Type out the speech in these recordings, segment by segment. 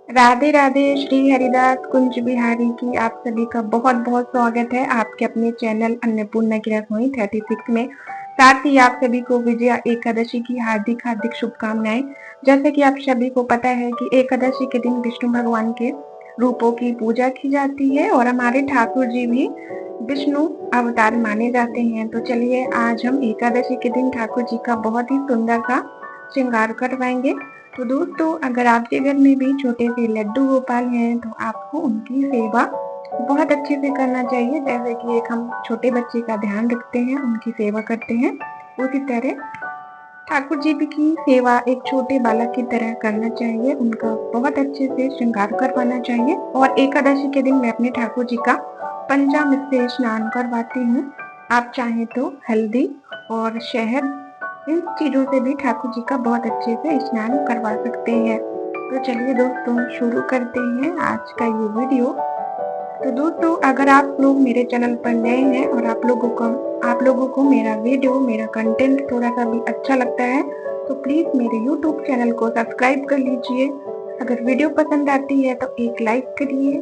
राधे राधे। श्री हरिदास कुंज बिहारी की आप सभी का बहुत बहुत स्वागत है आपके अपने चैनल अन्नपूर्णा की रसोई 36 में। साथ ही आप सभी को विजया एकादशी की हार्दिक हार्दिक शुभकामनाएं। जैसे कि आप सभी को पता है कि एकादशी के दिन विष्णु भगवान के रूपों की पूजा की जाती है और हमारे ठाकुर जी भी विष्णु अवतार माने जाते हैं। तो चलिए आज हम एकादशी के दिन ठाकुर जी का बहुत ही सुंदर सा श्रृंगार करवाएंगे। तो दोस्तों अगर आपके घर में भी छोटे से लड्डू गोपाल हैं तो आपको उनकी सेवा बहुत अच्छे से करना चाहिए। जैसे कि एक हम छोटे बच्चे का ध्यान रखते हैं, उनकी सेवा करते हैं, उसी तरह ठाकुर जी की सेवा एक छोटे बालक की तरह करना चाहिए। उनका बहुत अच्छे से श्रृंगार करवाना चाहिए। और एकादशी के दिन मैं अपने ठाकुर जी का पंचामृत से स्नान करवाती हूँ। आप चाहें तो हल्दी और शहद इन चीजों से भी ठाकुर जी का बहुत अच्छे से स्नान करवा सकते हैं। तो चलिए दोस्तों शुरू करते हैं आज का ये वीडियो। तो दोस्तों अगर आप लोग मेरे चैनल पर नए हैं और आप लोगों को मेरा वीडियो मेरा कंटेंट थोड़ा सा भी अच्छा लगता है तो प्लीज मेरे यूट्यूब चैनल को सब्सक्राइब कर लीजिए। अगर वीडियो पसंद आती है तो एक लाइक करिए।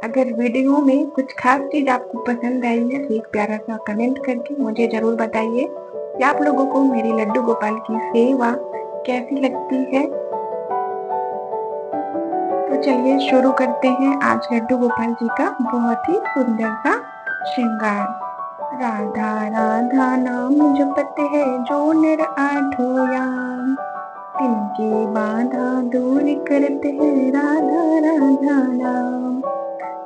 अगर वीडियो में कुछ खास चीज आपको पसंद आई है तो एक प्यारा सा कमेंट करके मुझे जरूर बताइए कि आप लोगों को मेरी लड्डू गोपाल की सेवा कैसी लगती है। तो चलिए शुरू करते हैं आज लड्डू गोपाल जी का बहुत ही सुंदर सा श्रृंगार। राधा राधा नाम जपते हैं जो निर आठो याम, तिनके बाधा दूर करते हैं राधा राधा नाम।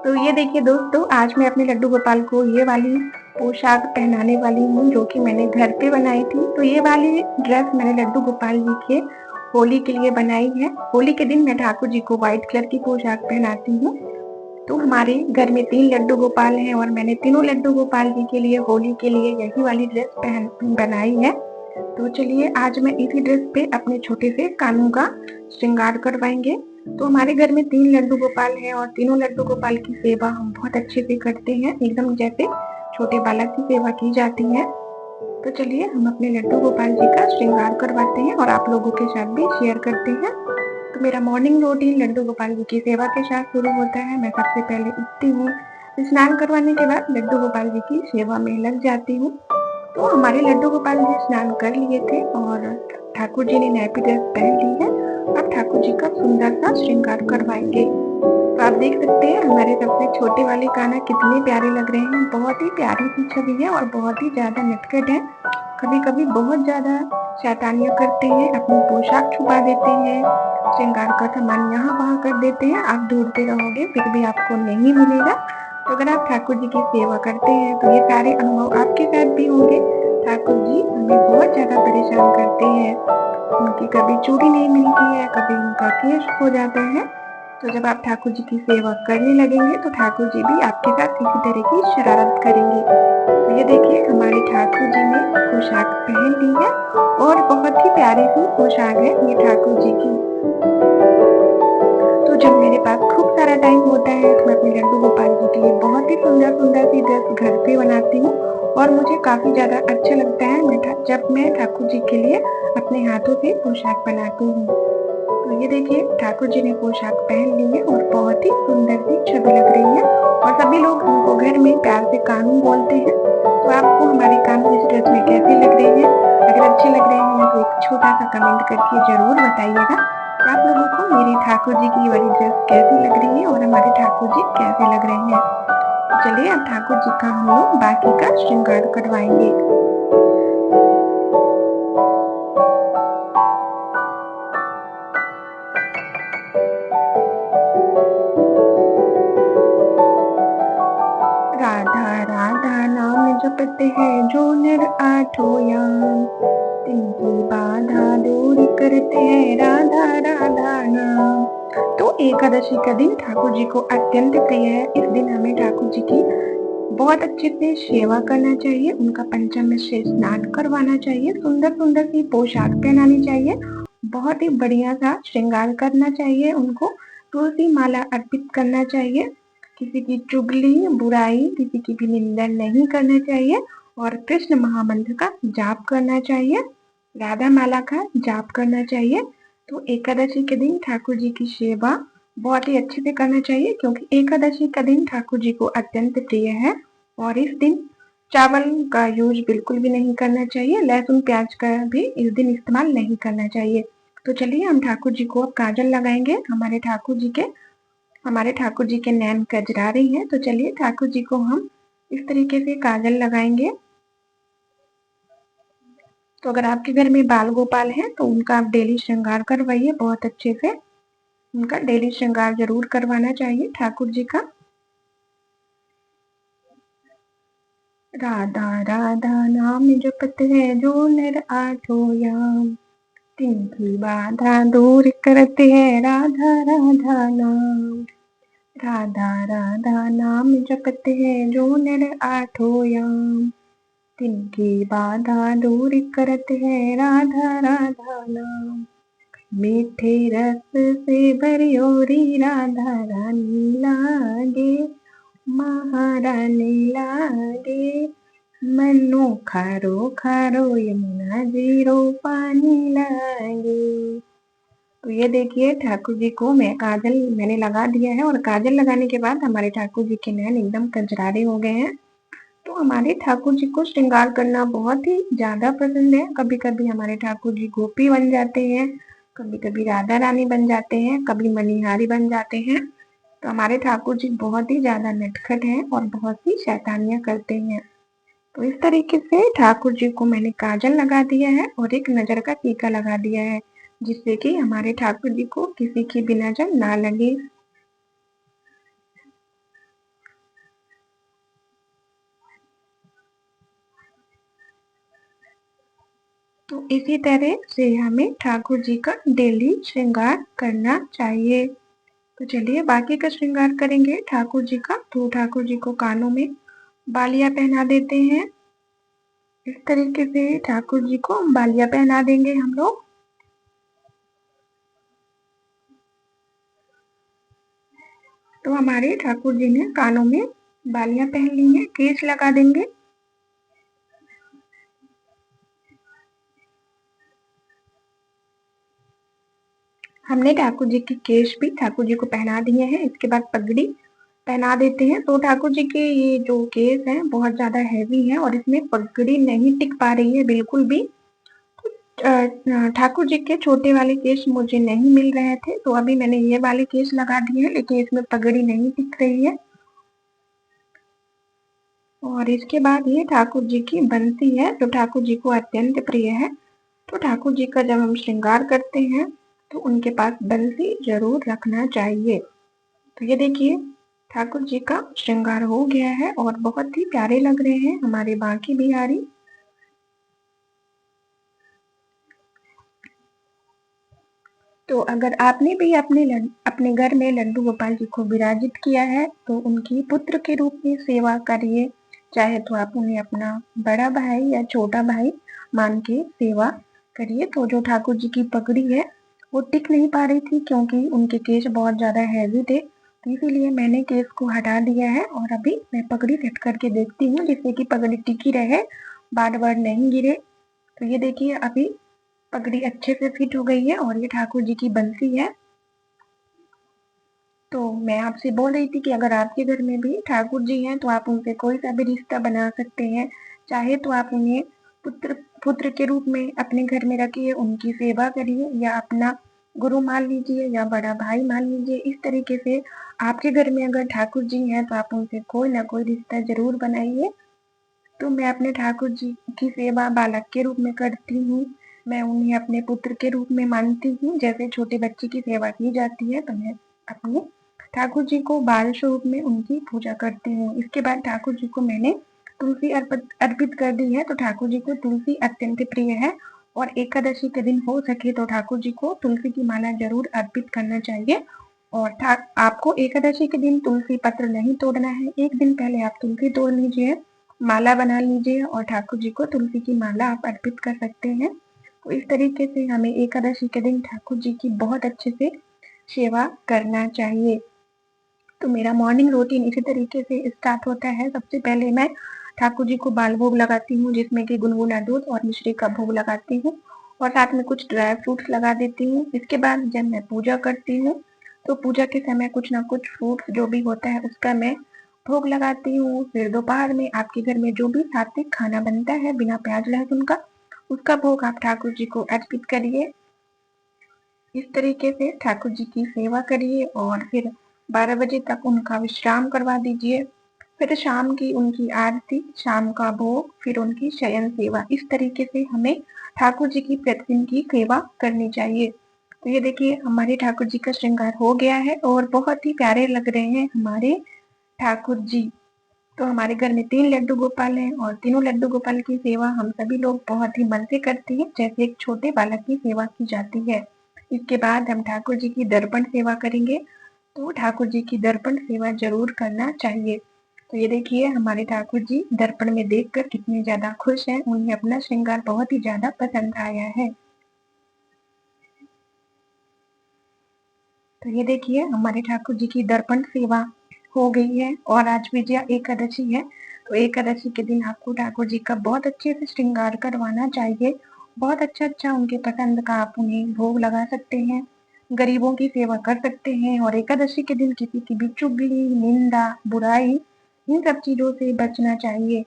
तो ये देखिए दोस्तों आज मैं अपने लड्डू गोपाल को ये वाली पोशाक पहनाने वाली हूँ जो कि मैंने घर पे बनाई थी। तो ये वाली ड्रेस मैंने लड्डू गोपाल जी के होली के लिए बनाई है। होली के दिन मैं ठाकुर जी को व्हाइट कलर की पोशाक पहनाती हूँ। तो हमारे घर में 3 लड्डू गोपाल हैं और मैंने तीनों लड्डू गोपाल जी के लिए होली के लिए यही वाली ड्रेस बनाई है। तो चलिए आज मैं इसी ड्रेस पे अपने छोटे से कानू का श्रृंगार करवाएंगे। तो हमारे घर में 3 लड्डू गोपाल हैं और तीनों लड्डू गोपाल की सेवा हम बहुत अच्छे से करते हैं, एकदम जैसे छोटे बालक की सेवा की जाती है। तो चलिए हम अपने लड्डू गोपाल जी का श्रृंगार करवाते हैं और आप लोगों के साथ भी शेयर करते हैं। तो मेरा मॉर्निंग रूटीन लड्डू गोपाल जी की सेवा के साथ शुरू होता है। मैं सबसे पहले उठती हूँ, स्नान करवाने के बाद लड्डू गोपाल जी की सेवा में लग जाती हूँ। तो हमारे लड्डू गोपाल जी स्नान कर लिए थे और ठाकुर जी ने नैपी ड्रेस पहन ली है। अब ठाकुर जी का सुंदर सा श्रृंगार करवाएंगे। तो आप देख सकते हैं हमारे सबसे छोटे वाले कान्हा कितने प्यारे लग रहे हैं। बहुत ही प्यारी सी छवि है और बहुत ही ज्यादा नटखट है। कभी कभी बहुत ज्यादा शैतानियां करते हैं, अपनी पोशाक छुपा देते हैं, श्रृंगार का सामान यहाँ वहाँ कर देते हैं। आप ढूंढते रहोगे फिर भी आपको नहीं मिलेगा। तो अगर आप ठाकुर जी की सेवा करते हैं तो ये सारे अनुभव आपके साथ भी होंगे। ठाकुर जी हमें बहुत ज्यादा परेशान करते हैं। उनकी कभी चूड़ी नहीं मिलती है, कभी उनका केश खो जाता है। तो जब आप ठाकुर जी की सेवा करने लगेंगे तो ठाकुर जी भी आपके साथ इसी तरह की शरारत करेंगे। तो ये देखिए हमारे ठाकुर जी ने पोशाक पहन ली है और बहुत ही प्यारी सी पोशाक है ये ठाकुर जी की। तो जब मेरे पास खूब सारा टाइम होता है तो मैं अपने लड्डू गोपाल जी के लिए बहुत ही सुंदर सुंदर सी ड्रेस घर पे बनाती हूँ और मुझे काफी ज्यादा अच्छा लगता है जब मैं ठाकुर जी के लिए अपने हाथों से पोशाक बनाती हूँ। तो ये देखिए ठाकुर जी ने पोशाक पहन ली है और बहुत ही सुंदर सी छवि लग रही है और सभी लोग उनको घर में प्यार से कानू बोलते हैं। तो आपको हमारे कानू इस ड्रेस में कैसे लग रहे हैं? अगर अच्छे लग रहे हैं तो एक छोटा सा कमेंट करके जरूर बताइएगा आप लोगों को मेरी ठाकुर जी की वाली ड्रेस कैसी लग रही है और हमारे ठाकुर जी कैसे लग रहे हैं। चलिए अब ठाकुर जी का हम लोग बाकी का श्रृंगार करवाएंगे। राधा राधा नाम जपते हैं जो नर आठो याम, तिनकी बाधा दूर करते हैं राधा राधा नाम। तो एकादशी का दिन ठाकुर जी को अत्यंत प्रिय है। इस दिन हमें ठाकुर जी की बहुत अच्छे से सेवा करना चाहिए, उनका पंचामृत से स्नान करवाना चाहिए, सुंदर सुंदर सी पोशाक पहनानी चाहिए, बहुत ही बढ़िया सा श्रृंगार करना चाहिए, उनको तुलसी माला अर्पित करना चाहिए, किसी की चुगली बुराई किसी की भी निंदा नहीं करना चाहिए और कृष्ण महामंत्र का जाप करना चाहिए, राधा माला का जाप करना चाहिए। तो एकादशी के दिन ठाकुर जी की सेवा बहुत ही अच्छे से करना चाहिए क्योंकि एकादशी का दिन ठाकुर जी को अत्यंत प्रिय है और इस दिन चावल का यूज बिल्कुल भी नहीं करना चाहिए, लहसुन प्याज का भी इस दिन इस्तेमाल नहीं करना चाहिए। तो चलिए हम ठाकुर जी को अब काजल लगाएंगे। हमारे ठाकुर जी के नैन कजरा रही हैं, तो चलिए ठाकुर जी को हम इस तरीके से काजल लगाएंगे। तो अगर आपके घर में बाल गोपाल हैं तो उनका आप डेली श्रृंगार करवाइए, बहुत अच्छे से उनका डेली श्रृंगार जरूर करवाना चाहिए ठाकुर जी का। राधा राधा नाम जपत है जो नर आठो याम, तिनकी बाधा दूर करते हैं राधा राधा नाम। राधा राधा नाम जपत है जो नर आठो याम, तिनकी बाधा दूर करत है राधा राधा नाम। मीठे रस से भरियोरी राधा रानी लागे, महारानी लागे, मनो खारो खारो यमुना जीरो पानी लागे। तो ये देखिए ठाकुर जी को मैंने लगा दिया है और काजल लगाने के बाद हमारे ठाकुर जी के नैन एकदम कजरारे हो गए हैं। तो हमारे ठाकुर जी को श्रृंगार करना बहुत ही ज्यादा पसंद है। कभी कभी हमारे ठाकुर जी गोपी बन जाते हैं, कभी कभी राधा रानी बन जाते हैं, कभी मनिहारी बन जाते हैं। तो हमारे ठाकुर जी बहुत ही ज्यादा नटखट हैं और बहुत ही शैतानियां करते हैं। तो इस तरीके से ठाकुर जी को मैंने काजल लगा दिया है और एक नजर का टीका लगा दिया है, जिससे कि हमारे ठाकुर जी को किसी की भी नजर ना लगे। तो इसी तरह से हमें ठाकुर जी का डेली श्रृंगार करना चाहिए। तो चलिए बाकी का श्रृंगार करेंगे ठाकुर जी का। तो ठाकुर जी को कानों में बालियां पहना देते हैं। इस तरीके से ठाकुर जी को बालियां पहना देंगे हम लोग। तो हमारे ठाकुर जी ने कानों में बालियां पहन ली हैं, केस लगा देंगे। हमने ठाकुर जी के केश भी ठाकुर जी को पहना दिए हैं। इसके बाद पगड़ी पहना देते हैं। तो ठाकुर जी के ये जो केस हैं बहुत ज्यादा हैवी हैं और इसमें पगड़ी नहीं टिक पा रही है बिल्कुल भी। ठाकुर जी के छोटे वाले केश मुझे नहीं मिल रहे थे, तो अभी मैंने ये वाले केश लगा दिए हैं, लेकिन इसमें पगड़ी नहीं टिक रही है। और इसके बाद ये ठाकुर जी की बंसी है जो ठाकुर जी को अत्यंत प्रिय है। तो ठाकुर जी का जब हम श्रृंगार करते हैं तो उनके पास बंसी जरूर रखना चाहिए। तो ये देखिए ठाकुर जी का श्रृंगार हो गया है और बहुत ही प्यारे लग रहे हैं हमारे बांके बिहारी। तो अगर आपने भी अपने घर में लड्डू गोपाल जी को विराजित किया है तो उनकी पुत्र के रूप में सेवा करिए। चाहे तो आप उन्हें अपना बड़ा भाई या छोटा भाई मान के सेवा करिए। तो जो ठाकुर जी की पगड़ी है वो टिक नहीं पा रही थी क्योंकि उनके केश बहुत ज्यादा हैवी थे, तो इसीलिए मैंने केस को हटा दिया है और अभी मैं पगड़ी सेट करके देखती हूँ जिससे कि पगड़ी टिकी रहे, बार बार नहीं गिरे। तो ये देखिए अभी पगड़ी अच्छे से फिट हो गई है और ये ठाकुर जी की बंसी है। तो मैं आपसे बोल रही थी कि अगर आपके घर में भी ठाकुर जी हैं तो आप उनसे कोई सा भी रिश्ता बना सकते हैं। चाहे तो आप उन्हें पुत्र पुत्र के रूप में अपने घर में रखिए, उनकी सेवा करिए, या अपना गुरु मान लीजिए या बड़ा भाई मान लीजिए। इस तरीके से आपके घर में अगर ठाकुर जी हैं तो आप उनसे कोई ना कोई रिश्ता जरूर बनाइए। तो मैं अपने ठाकुर जी की सेवा बालक के रूप में करती हूँ। मैं उन्हें अपने पुत्र के रूप में मानती हूँ। जैसे छोटे बच्चे की सेवा की जाती है तो मैं अपने ठाकुर जी को बाल स्वरूप में उनकी पूजा करती हूँ। इसके बाद ठाकुर जी को मैंने तुलसी अर्पित कर दी है। तो ठाकुर जी को तुलसी अत्यंत प्रिय है और एकादशी के दिन हो सके तो ठाकुर जी को तुलसी की माला जरूर अर्पित करना चाहिए। और आपको एकादशी के दिन तुलसी पत्र नहीं तोड़ना है, एक दिन पहले आप तुलसी तोड़ लीजिए, माला बना लीजिए और ठाकुर जी को तुलसी की माला आप अर्पित कर सकते हैं। तो इस तरीके से हमें एकादशी के दिन ठाकुर जी की बहुत अच्छे से सेवा करना चाहिए। तो मेरा मॉर्निंग रूटीन इसी तरीके से स्टार्ट होता है। सबसे पहले मैं ठाकुर जी को बाल भोग लगाती हूँ जिसमें कि गुनगुना दूध और मिश्री का भोग लगाती हूँ और साथ में कुछ ड्राई फ्रूट्स लगा देती हूँ। इसके बाद जब मैं पूजा करती हूँ तो पूजा के समय कुछ ना कुछ फ्रूट्स जो भी होता है उसका मैं भोग लगाती हूँ। फिर दोपहर में आपके घर में जो भी सात्विक खाना बनता है बिना प्याज लहसुन का, उसका भोग आप ठाकुर जी को अर्पित करिए। इस तरीके से ठाकुर जी की सेवा करिए और फिर 12 बजे तक उनका विश्राम करवा दीजिए। फिर शाम की उनकी आरती, शाम का भोग, फिर उनकी शयन सेवा। इस तरीके से हमें ठाकुर जी की प्रतिदिन की सेवा करनी चाहिए। तो ये देखिए हमारे ठाकुर जी का श्रृंगार हो गया है और बहुत ही प्यारे लग रहे हैं हमारे ठाकुर जी। तो हमारे घर में 3 लड्डू गोपाल हैं और तीनों लड्डू गोपाल की सेवा हम सभी लोग बहुत ही मन से करते हैं, जैसे एक छोटे बालक की सेवा की जाती है। इसके बाद हम ठाकुर जी की दर्पण सेवा करेंगे, तो ठाकुर जी की दर्पण सेवा जरूर करना चाहिए। तो ये देखिए हमारे ठाकुर जी दर्पण में देखकर कितने ज्यादा खुश हैं, उन्हें अपना श्रृंगार बहुत ही ज्यादा पसंद आया है। तो ये देखिए हमारे ठाकुर जी की दर्पण सेवा हो गई है और आज विजया एकादशी है। तो एकादशी के दिन आपको ठाकुर जी का बहुत अच्छे से श्रृंगार करवाना चाहिए। बहुत अच्छा अच्छा उनके पसंद का आप उन्हें भोग लगा सकते हैं, गरीबों की सेवा कर सकते हैं। और एकादशी के दिन किसी की भी चुगली, निंदा, बुराई, इन सब चीजों से बचना चाहिए।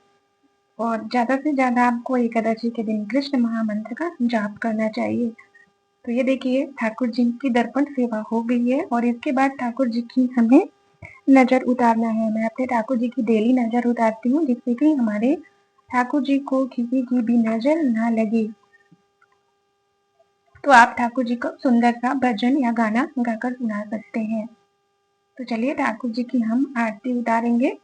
और ज्यादा से ज्यादा आपको एकादशी के दिन कृष्ण महामंत्र का जाप करना चाहिए। तो ये देखिए ठाकुर जी की दर्पण सेवा हो गई है और इसके बाद ठाकुर जी की हमें नजर उतारना है। मैं अपने ठाकुर जी की डेली नजर उतारती हूँ, जिससे कि हमारे ठाकुर जी को किसी की भी नजर ना लगे। तो आप ठाकुर जी को सुंदर सा भजन या गाना गाकर सुना सकते हैं। तो चलिए ठाकुर जी की हम आरती उतारेंगे।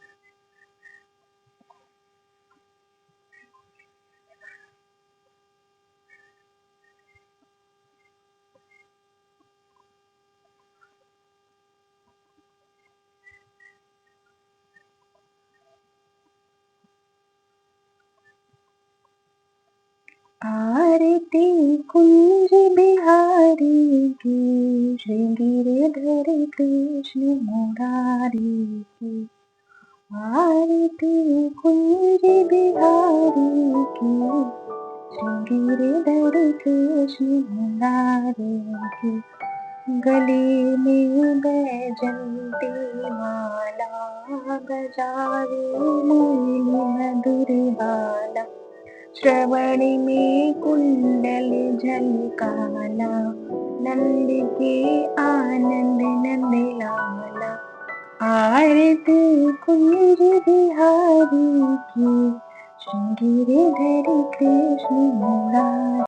आरती कुंज बिहारी की, श्री गिरधर कृष्ण मुरारी की। आरती कुंज बिहारी की, श्री गिरधर कृष्ण मुरारी की। गले में बैजंती माला, बजावे मुरली मधुर बाला। श्रवण में कुंडल झलकाला, नंद के आनंद नंद लाला। आरती कुंज बिहारी की, श्री गिरधर कृष्ण मुरारी।